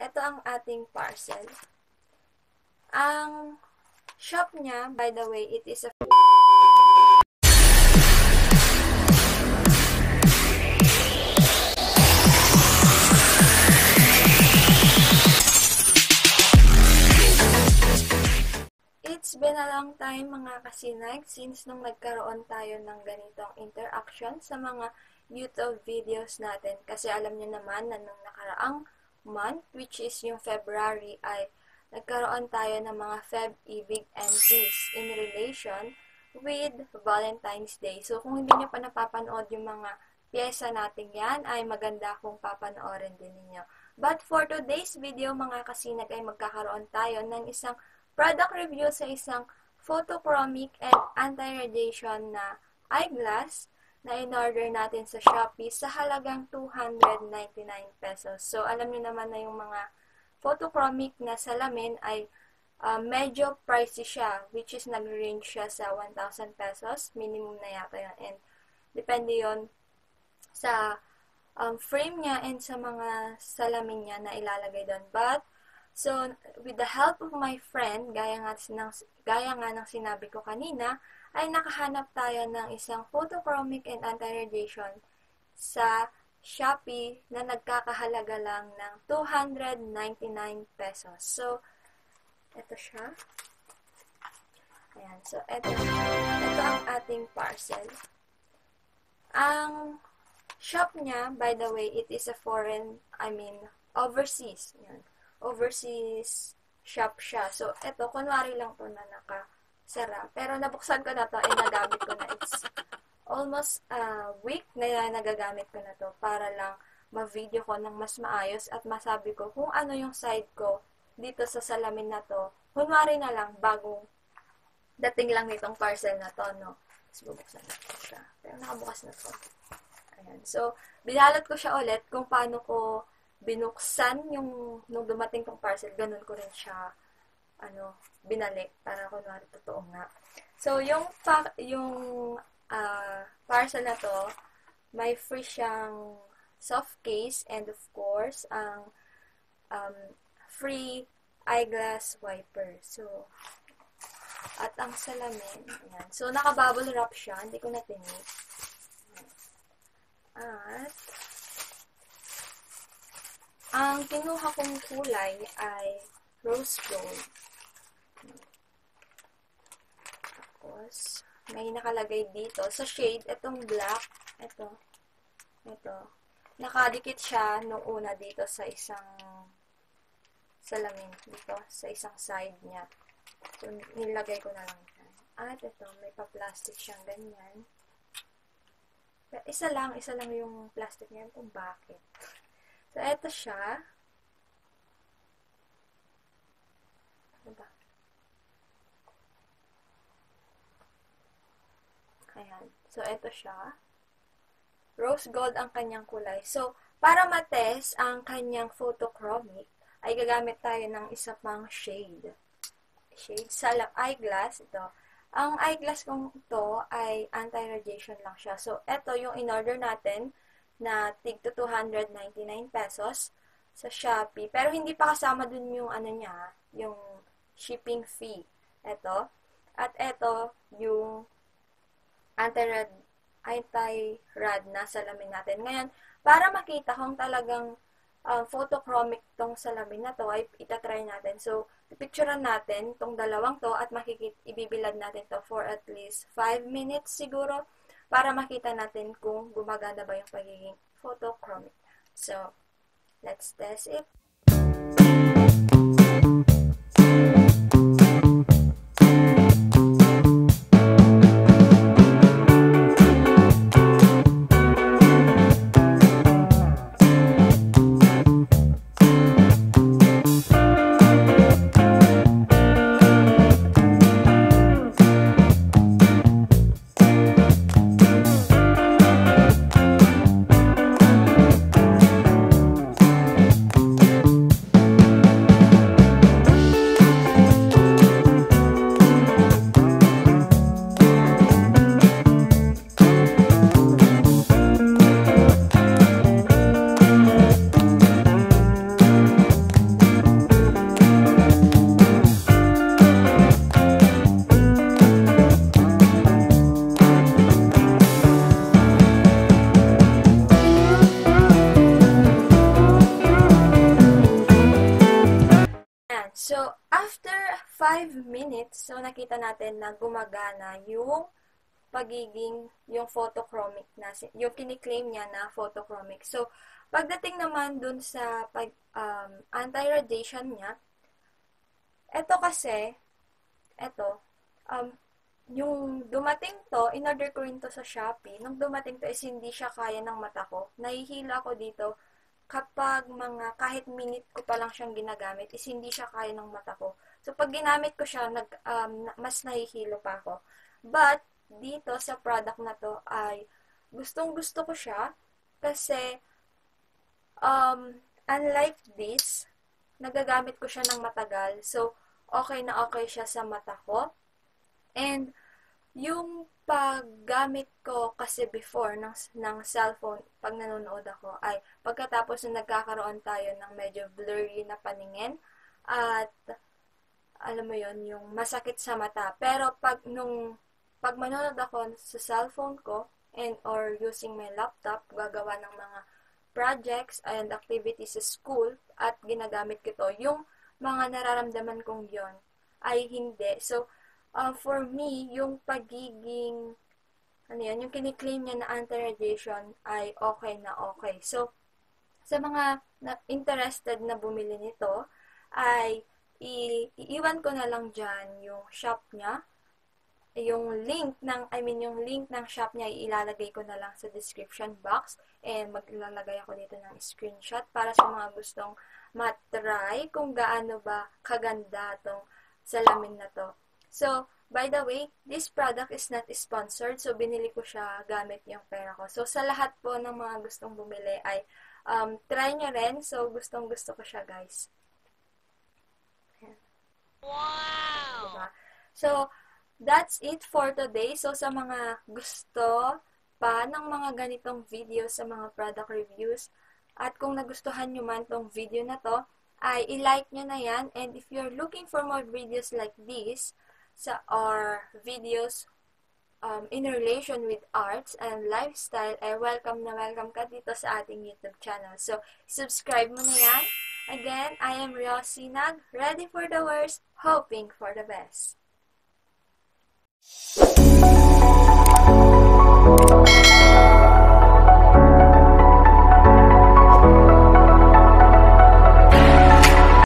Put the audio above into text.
ito ang ating parcel. Ang shop niya, by the way, it is a It's been a long time mga kasinag since nung nagkaroon tayo ng ganitong interaction sa mga YouTube videos natin. Kasi alam niyo naman na nung nakaraang month, which is yung February, ay nagkaroon tayo ng mga Feb, Ibig, and Peace in relation with Valentine's Day. So kung hindi niyo pa napapanood yung mga pyesa natin yan, ay maganda kung papanoorin din ninyo. But for today's video mga kasinag ay magkakaroon tayo ng isang product review sa isang photochromic and anti-radiation na eyeglass na in-order natin sa Shopee sa halagang 299 pesos. So, alam niyo naman na yung mga photochromic na salamin ay medyo pricey siya, which is nag-range siya sa 1,000 pesos. Minimum na yata yun. And depende yon sa frame niya and sa mga salamin niya na ilalagay doon. But, so, with the help of my friend, gaya nga ng sinabi ko kanina, ay nakahanap tayo ng isang photochromic and anti-radiation sa Shopee na nagkakahalaga lang ng 299 pesos. So, ito siya. Ayan. So, ito ang ating parcel. Ang shop niya, by the way, it is a overseas. Yan. Overseas shop siya. So, ito, kunwari lang to na nakasara. Pero nabuksan ko na to and nagamit ko na. It's almost a week na nagagamit ko na to para lang ma-video ko ng mas maayos at masabi ko kung ano yung side ko dito sa salamin na to. Kunwari na lang, bagong dating lang nitong parcel na to, no? Tapos bubuksan na to siya. Pero nakabukas na to. Ayan. So, binalot ko siya ulit kung paano ko binuksan yung nung dumating tong parcel, ganun ko rin siya binalik para kunwari totoo nga. So yung parcel na to, may free siyang soft case and of course ang free eyeglass wiper. So at ang salamin, ayan. So naka-bubble wrap siya, hindi ko na tinik. At ang kinuha kong kulay ay rose gold. Tapos, may nakalagay dito. Sa shade, itong black, ito. Nakadikit siya nung una dito sa isang salamin. Dito, sa isang side niya. So, nilagay ko na lang yan. At ito, may pa-plastic siyang ganyan. Isa lang yung plastic niya. Kung bakit. So, eto siya. Ano ba? Ayan. So, eto siya. Rose gold ang kanyang kulay. So, para matest ang kanyang photochromic, ay gagamit tayo ng isa pang shade. Sa eyeglass, ito. Ang eyeglass kong ito ay anti-radiation lang siya. So, eto yung in-order natin na tig to 299 pesos sa Shopee. Pero hindi pa kasama dun yung yung shipping fee. Ito. At ito, yung anti-rad na salamin natin. Ngayon, para makita kung talagang photochromic tong salamin na to, ay itatry natin. So, pipicturean natin tong dalawang to at ibibilad natin to for at least 5 minutes siguro para makita natin kung gumagana ba yung pagiging photochromic. So, let's test it. 5 minutes, so nakita natin na gumagana yung yung photochromic na, yung kiniklaim niya na photochromic. So, pagdating naman dun sa anti-radiation niya, yung dumating to, in-order ko rin to sa Shopee, nung dumating to is hindi siya kaya ng mata ko. Nahihila ako dito kapag kahit minute ko pa lang siyang ginagamit, is hindi siya kaya ng mata ko. So, pag ginamit ko siya, mas nahihilo pa ako. But, dito sa product na to ay gustong-gusto ko siya kasi unlike this, nagagamit ko siya ng matagal. So, okay na okay siya sa mata ko. And, yung paggamit ko kasi before ng cellphone, pag nanonood ako, ay pagkatapos na nagkakaroon tayo ng medyo blurry na paningin, at alam mo yon yung masakit sa mata. Pero pag manonood ako sa cellphone ko or using my laptop, gagawa ng mga projects and activities sa school at ginagamit ko ito, yung mga nararamdaman kong yon ay hindi. So, for me, yung pagiging, yung kiniklaim niya na anti-radiation ay okay na okay. So, sa mga interested na bumili nito, ay iiwan ko na lang dyan yung shop niya. Yung link ng shop niya, ilalagay ko na lang sa description box. And maglalagay ako dito ng screenshot para sa mga gustong matry kung gaano ba kaganda tong salamin na to. So, by the way, this product is not sponsored. So, binili ko siya gamit yung pera ko. So, sa lahat po ng mga gustong bumili ay try nyo rin. So, gustong-gusto ko siya, guys. Wow! Diba? So, that's it for today. So, sa mga gusto pa ng mga ganitong videos sa mga product reviews, at kung nagustuhan nyo man tong video na to, ay i-like nyo na yan. And if you're looking for more videos like this, or videos in relation with arts and lifestyle, ay welcome ka dito sa ating YouTube channel. So, subscribe mo na yan. Again, I am Rio Sinag, ready for the worst, hoping for the best.